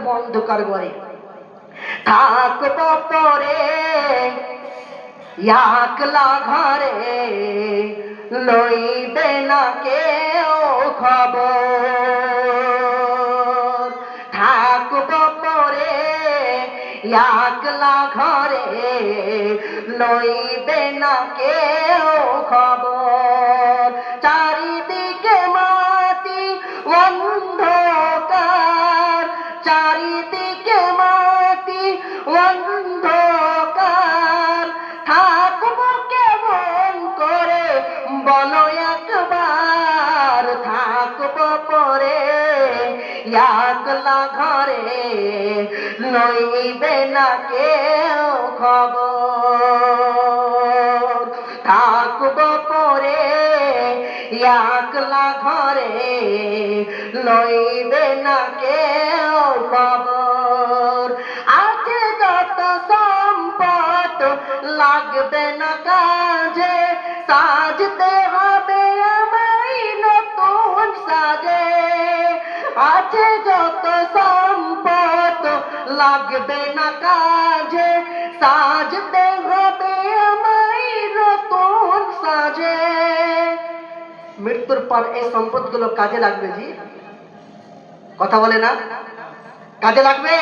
অন্ধকার ঘরে থাকব পরে একলা ঘরে লইবে না কেউ খবর থাকব পরে একলা ঘরে লইবে না কেউ খবর চারিদিকে মাটি অন্ধকার চারিদিকে মাটি অন্ধকার থাকব কেমন করে বলো একবার থাকব পরে একলা ঘরে লইবে না কেউ খবর থাকব পরে একলা ঘরে লইবে না কেউ খবর আছে যত সম্পদ লাগবে না কাজে সাজতে হবে আমায় নতুন সাজে আছে যত সম্পদ লাগবে না কাজে সাজতে হবে আমায় নতুন সাজে মৃত্যুর পর এই সম্পদগুলো কাজে লাগবে জি কথা বলে না কাজে লাগবে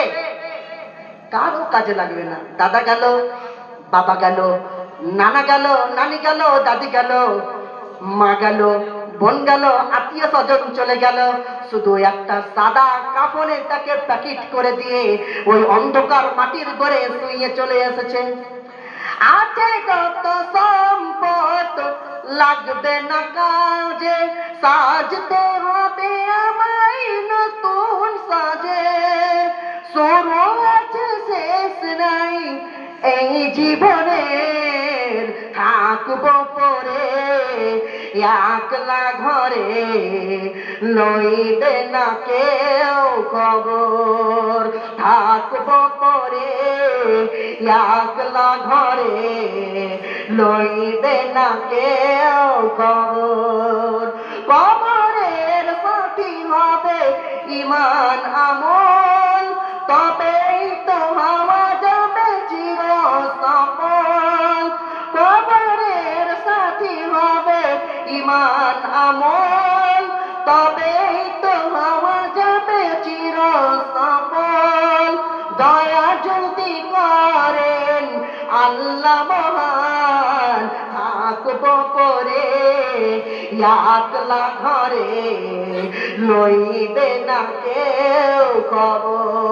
কারো কাজে লাগবে না দাদা গেল বাবা গেল নানা গেল নানি গেল দাদি গেল মা গেল বোন গেল আত্মীয় স্বজন চলে গেল শুধু একটা সাদা কাপড়ে তাকে প্যাকেট করে দিয়ে ওই অন্ধকার মাটির ঘরে শুয়ে চলে এসেছে আছে যত সম্পদ লাগবে না কাজে সাজতে হবে আমায় নতুন সাজে শুরু আছে শেষ নাই এই জীবনের থাকব পরে একলা ঘরে লইবে না কেউ খবর থাকব পরে একলা ঘরে লইবে না কেউ খবর কবরের সাথী হবে ঈমান আমল তবেই তো হওয়া যাবে চির সফল কবরের সাথী হবে ঈমান আমল তবেই তো হওয়া যাবে চির সফল দয়া যদি করেন আল্লাহ মহান থাকব পরে একলা ঘরে লইবে না কেউ খবর।